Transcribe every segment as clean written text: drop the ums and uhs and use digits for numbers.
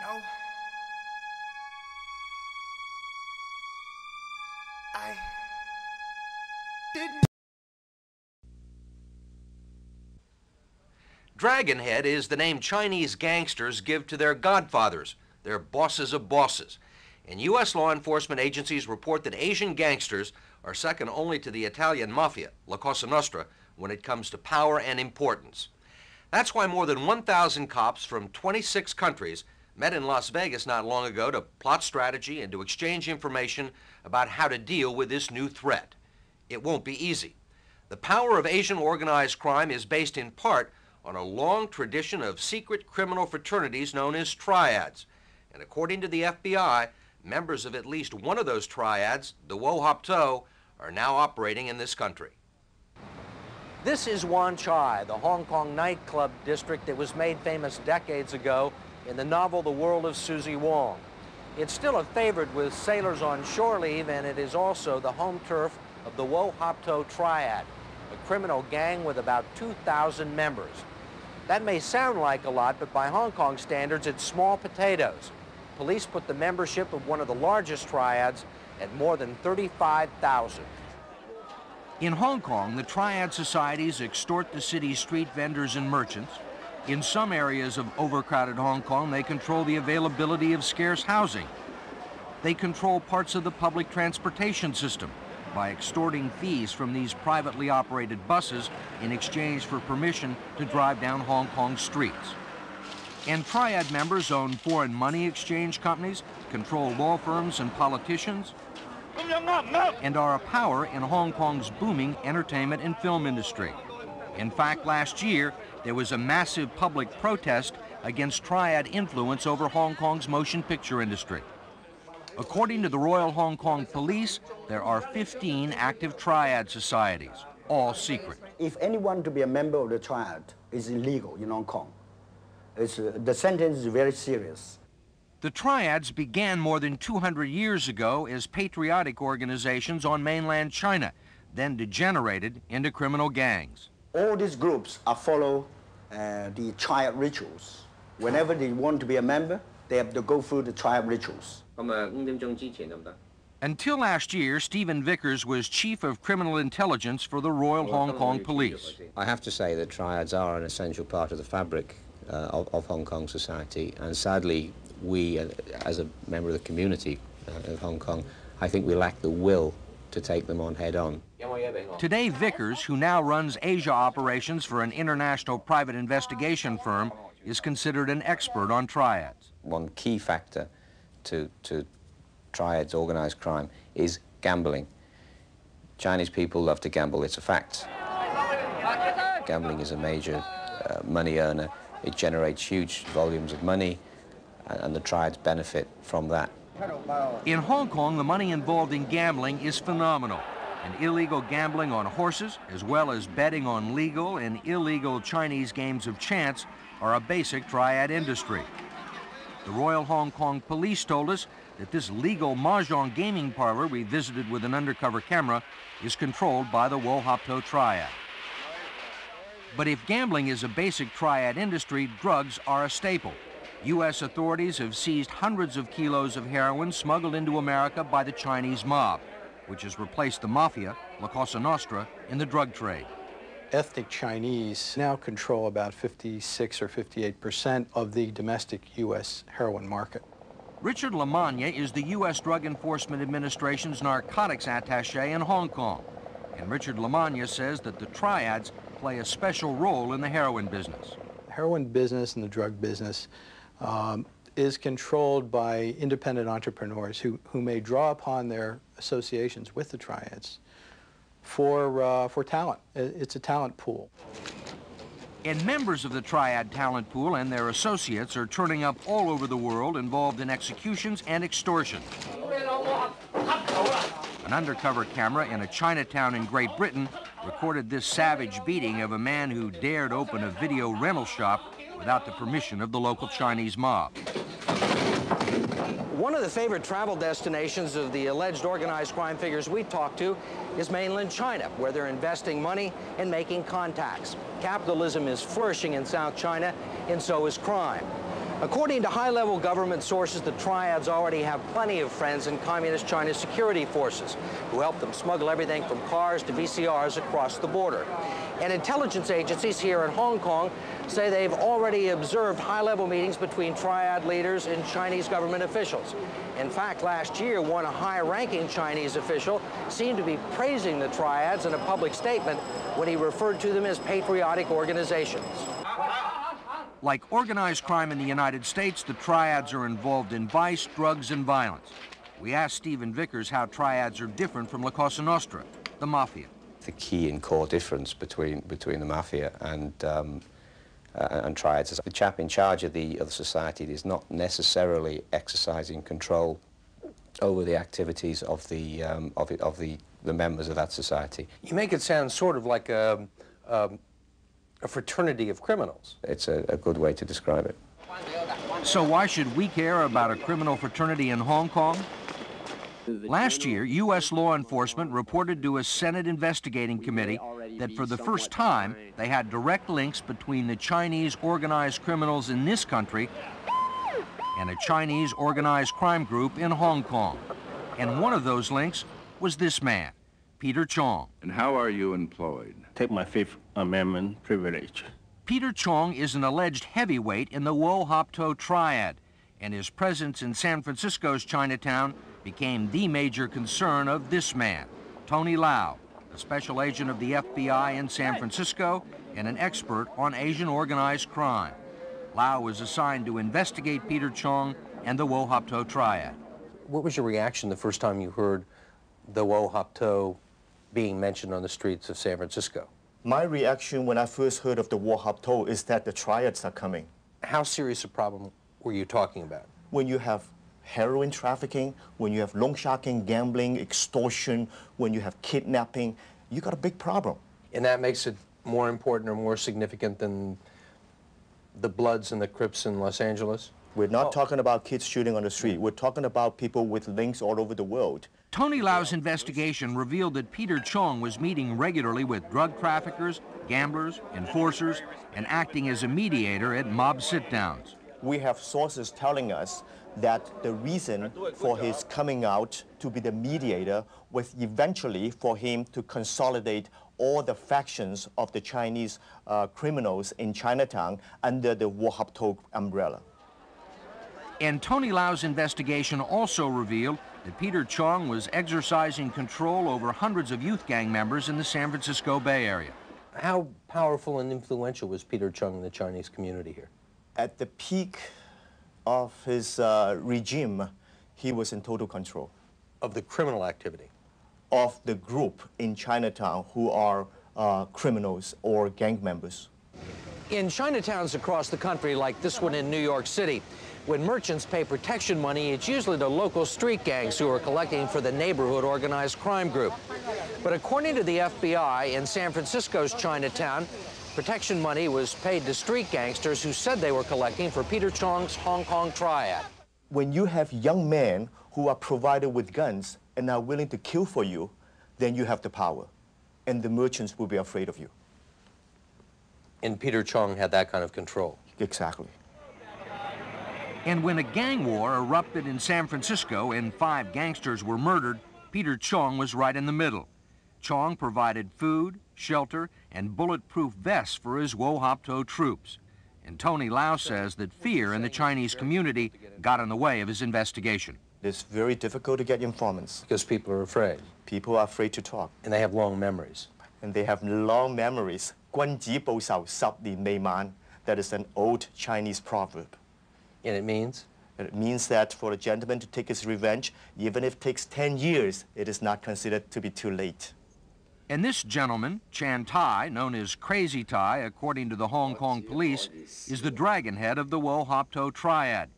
No. I didn't. Dragonhead is the name Chinese gangsters give to their godfathers, their bosses of bosses. And U.S. law enforcement agencies report that Asian gangsters are second only to the Italian mafia, la Cosa Nostra, when it comes to power and importance. That's why more than 1,000 cops from 26 countries met in Las Vegas not long ago to plot strategy and to exchange information about how to deal with this new threat. It won't be easy. The power of Asian organized crime is based in part on a long tradition of secret criminal fraternities known as triads. And according to the FBI, members of at least one of those triads, the Wo Hop To, are now operating in this country. This is Wan Chai, the Hong Kong nightclub district that was made famous decades ago in the novel The World of Susie Wong. It's still a favorite with sailors on shore leave, and it is also the home turf of the Wo Hop To Triad, a criminal gang with about 2,000 members. That may sound like a lot, but by Hong Kong standards, it's small potatoes. Police put the membership of one of the largest triads at more than 35,000. In Hong Kong, the triad societies extort the city's street vendors and merchants. In some areas of overcrowded Hong Kong, they control the availability of scarce housing. They control parts of the public transportation system by extorting fees from these privately operated buses in exchange for permission to drive down Hong Kong's streets. And triad members own foreign money exchange companies, control law firms and politicians, and are a power in Hong Kong's booming entertainment and film industry. In fact, last year, there was a massive public protest against triad influence over Hong Kong's motion picture industry. According to the Royal Hong Kong Police, there are 15 active triad societies, all secret. If anyone to be a member of the triad is illegal in Hong Kong, the sentence is very serious. The triads began more than 200 years ago as patriotic organizations on mainland China, then degenerated into criminal gangs. All these groups follow the triad rituals. Whenever they want to be a member, they have to go through the triad rituals. Until last year, Steven Vickers was Chief of Criminal Intelligence for the Royal Hong Kong Police. I have to say that triads are an essential part of the fabric of Hong Kong society, and sadly, we, as a member of the community of Hong Kong, I think we lack the will to take them on head-on. Today, Vickers, who now runs Asia operations for an international private investigation firm, is considered an expert on triads. One key factor to triads organized crime is gambling. Chinese people love to gamble, it's a fact. Gambling is a major money earner. It generates huge volumes of money, and the triads benefit from that. In Hong Kong, the money involved in gambling is phenomenal. And illegal gambling on horses, as well as betting on legal and illegal Chinese games of chance, are a basic triad industry. The Royal Hong Kong Police told us that this legal mahjong gaming parlor we visited with an undercover camera is controlled by the Wo Hop To Triad. But if gambling is a basic triad industry, drugs are a staple. U.S. authorities have seized hundreds of kilos of heroin smuggled into America by the Chinese mob, which has replaced the mafia, la Cosa Nostra, in the drug trade. Ethnic Chinese now control about 56 or 58% of the domestic U.S. heroin market. Richard Lamagna is the U.S. Drug Enforcement Administration's narcotics attaché in Hong Kong. And Richard Lamagna says that the triads play a special role in the heroin business. The heroin business and the drug business is controlled by independent entrepreneurs who may draw upon their associations with the triads for talent. It's a talent pool. And members of the triad talent pool and their associates are turning up all over the world involved in executions and extortion. An undercover camera in a Chinatown in Great Britain recorded this savage beating of a man who dared open a video rental shop without the permission of the local Chinese mob. One of the favorite travel destinations of the alleged organized crime figures we talked to is mainland China, where they're investing money and making contacts. Capitalism is flourishing in South China, and so is crime. According to high-level government sources, the triads already have plenty of friends in Communist China's security forces who help them smuggle everything from cars to VCRs across the border. And intelligence agencies here in Hong Kong say they've already observed high-level meetings between triad leaders and Chinese government officials. In fact, last year, one high-ranking Chinese official seemed to be praising the triads in a public statement when he referred to them as patriotic organizations. Like organized crime in the United States, the triads are involved in vice, drugs, and violence. We asked Steven Vickers how triads are different from la Cosa Nostra, the mafia. The key and core difference between the mafia and triads is the chap in charge of the society is not necessarily exercising control over the activities of the members of that society. You make it sound sort of like a fraternity of criminals. It's a good way to describe it. So why should we care about a criminal fraternity in Hong Kong? Last year, U.S. law enforcement reported to a Senate investigating committee that for the first time, they had direct links between the Chinese organized criminals in this country and a Chinese organized crime group in Hong Kong. And one of those links was this man, Peter Chong. And how are you employed? Take my Fifth Amendment privilege. Peter Chong is an alleged heavyweight in the Wo Hop To triad, and his presence in San Francisco's Chinatown became the major concern of this man, Tony Lau, a special agent of the FBI in San Francisco and an expert on Asian organized crime. Lau was assigned to investigate Peter Chong and the Wo Hop To triad. What was your reaction the first time you heard the Wo Hop To being mentioned on the streets of San Francisco? My reaction when I first heard of the Wo Hop To is that the triads are coming. How serious a problem were you talking about? When you have heroin trafficking, when you have loan sharking, gambling, extortion, when you have kidnapping, you got a big problem. And that makes it more important or more significant than the Bloods and the Crips in Los Angeles? We're not talking about kids shooting on the street. We're talking about people with links all over the world. Tony Lau's investigation revealed that Peter Chong was meeting regularly with drug traffickers, gamblers, enforcers, and acting as a mediator at mob sit-downs. We have sources telling us that the reason for his coming out to be the mediator was eventually for him to consolidate all the factions of the Chinese criminals in Chinatown under the Wo Hop To umbrella. And Tony Lau's investigation also revealed that Peter Chong was exercising control over hundreds of youth gang members in the San Francisco Bay Area. How powerful and influential was Peter Chong in the Chinese community here? At the peak of his regime, he was in total control. Of the criminal activity? Of the group in Chinatown who are criminals or gang members. In Chinatowns across the country, like this one in New York City, when merchants pay protection money, it's usually the local street gangs who are collecting for the neighborhood organized crime group. But according to the FBI, in San Francisco's Chinatown, protection money was paid to street gangsters who said they were collecting for Peter Chong's Hong Kong triad. When you have young men who are provided with guns and are willing to kill for you, then you have the power, and the merchants will be afraid of you. And Peter Chong had that kind of control. Exactly. And when a gang war erupted in San Francisco and 5 gangsters were murdered, Peter Chong was right in the middle. Chong provided food, shelter, and bulletproof vests for his Wo Hop To troops. And Tony Lau says that fear in the Chinese community got in the way of his investigation. It's very difficult to get informants. Because people are afraid. People are afraid to talk. And they have long memories. And they have long memories. 君子報仇10年未晚. That is an old Chinese proverb. And it means? It means that for a gentleman to take his revenge, even if it takes 10 years, it is not considered to be too late. And this gentleman, Chan Tai, known as Crazy Tai, according to the Hong Kong police, is the dragonhead of the Wo Hop To triad.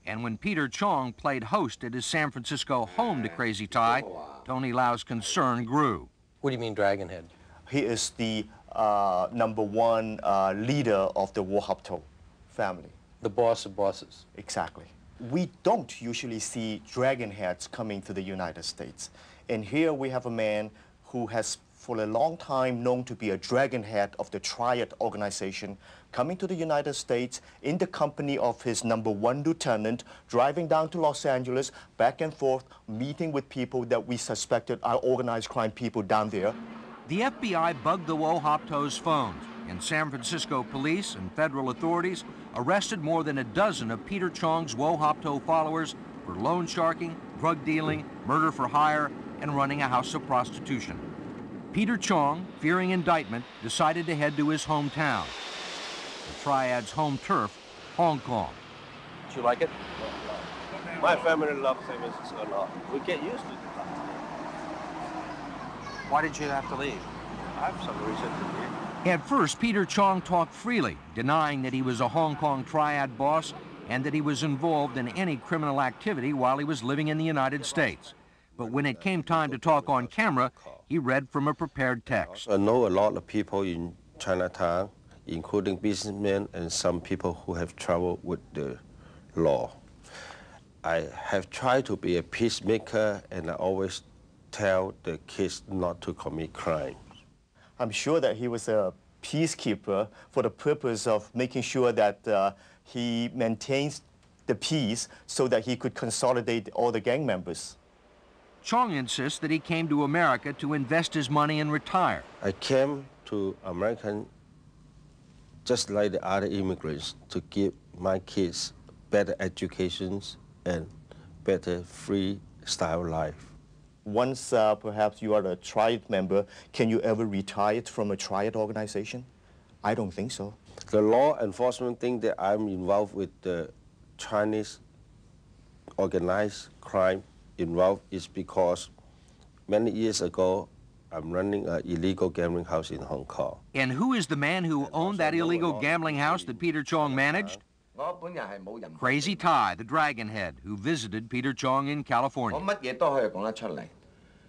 And when Peter Chong played host at his San Francisco home to Crazy Tai, Tony Lau's concern grew. What do you mean dragonhead? He is the #1 leader of the Wo Hop To family. The boss of bosses. Exactly. We don't usually see dragon heads coming to the United States. And here we have a man who has for a long time known to be a dragon head of the Triad organization, coming to the United States in the company of his #1 lieutenant, driving down to Los Angeles, back and forth, meeting with people that we suspected are organized crime people down there. The FBI bugged the Wo Hop To's phones, and San Francisco police and federal authorities arrested more than a dozen of Peter Chong's Wo Hop To followers for loan sharking, drug dealing, murder for hire, and running a house of prostitution. Peter Chong, fearing indictment, decided to head to his hometown, the Triad's home turf, Hong Kong. Did you like it? My family loves San Francisco a lot. We get used to it. Why did you have to leave? I have some reason to leave. At first, Peter Chong talked freely, denying that he was a Hong Kong Triad boss and that he was involved in any criminal activity while he was living in the United States. But when it came time to talk on camera, he read from a prepared text. I know a lot of people in Chinatown, including businessmen and some people who have trouble with the law. I have tried to be a peacemaker, and I always tell the kids not to commit crime. I'm sure that he was a peacekeeper for the purpose of making sure that he maintains the peace so that he could consolidate all the gang members. Chong insists that he came to America to invest his money and retire. I came to America just like the other immigrants to give my kids better educations and better free-style life. Once perhaps you are a Triad member, can you ever retire from a Triad organization? I don't think so. The law enforcement think that I'm involved with the Chinese organized crime involved is because many years ago, I'm running an illegal gambling house in Hong Kong. And who is the man who owned that illegal gambling house that Peter Chong managed? Crazy Ty, the dragonhead, who visited Peter Chong in California.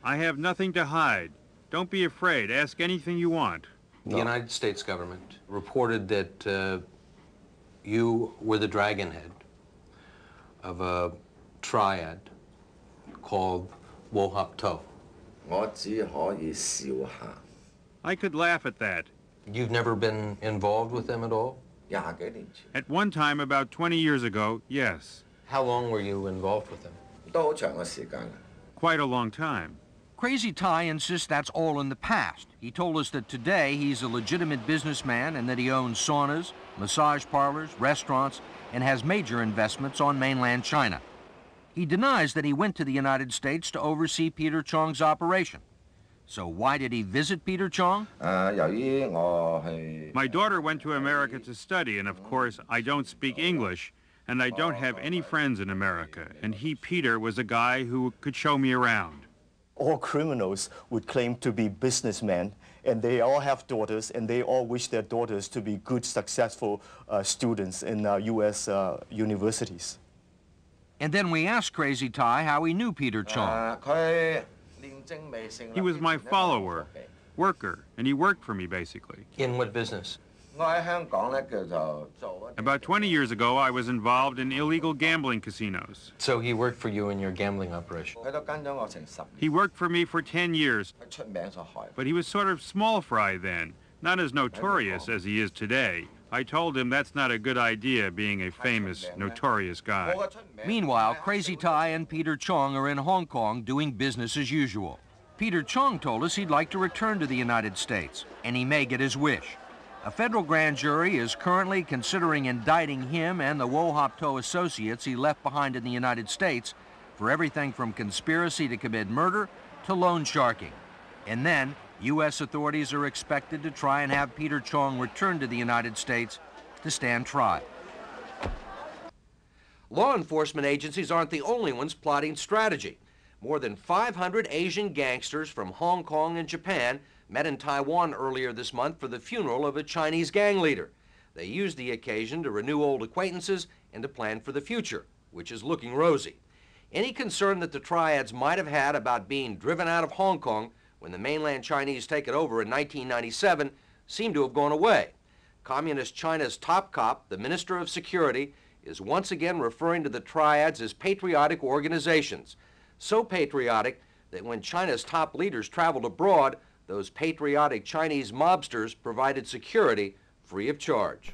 I have nothing to hide. Don't be afraid. Ask anything you want. The United States government reported that you were the dragonhead of a triad called Wo Hop To. I could laugh at that. You've never been involved with them at all? At one time, about 20 years ago, yes. How long were you involved with them? Quite a long time. Crazy Ty insists that's all in the past. He told us that today he's a legitimate businessman and that he owns saunas, massage parlors, restaurants, and has major investments on mainland China. He denies that he went to the United States to oversee Peter Chong's operation. So why did he visit Peter Chong? My daughter went to America to study, and of course, I don't speak English, and I don't have any friends in America. And he, Peter, was a guy who could show me around. All criminals would claim to be businessmen, and they all have daughters, and they all wish their daughters to be good, successful students in U.S. universities. And then we asked Crazy Ty how he knew Peter Chong. He was my follower, worker, and he worked for me, basically. In what business? About 20 years ago, I was involved in illegal gambling casinos. So he worked for you in your gambling operation? He worked for me for 10 years, but he was sort of small fry then, not as notorious as he is today. I told him that's not a good idea, being a famous, notorious guy. Meanwhile, Crazy Ty and Peter Chong are in Hong Kong doing business as usual. Peter Chong told us he'd like to return to the United States, and he may get his wish. A federal grand jury is currently considering indicting him and the Wo Hop To associates he left behind in the United States for everything from conspiracy to commit murder to loan sharking. And then, U.S. authorities are expected to try and have Peter Chong return to the United States to stand trial. Law enforcement agencies aren't the only ones plotting strategy. More than 500 Asian gangsters from Hong Kong and Japan met in Taiwan earlier this month for the funeral of a Chinese gang leader. They used the occasion to renew old acquaintances and to plan for the future, which is looking rosy. Any concern that the triads might have had about being driven out of Hong Kong when the mainland Chinese take it over in 1997 seemed to have gone away. Communist China's top cop, the Minister of Security, is once again referring to the triads as patriotic organizations. So patriotic that when China's top leaders traveled abroad, those patriotic Chinese mobsters provided security free of charge.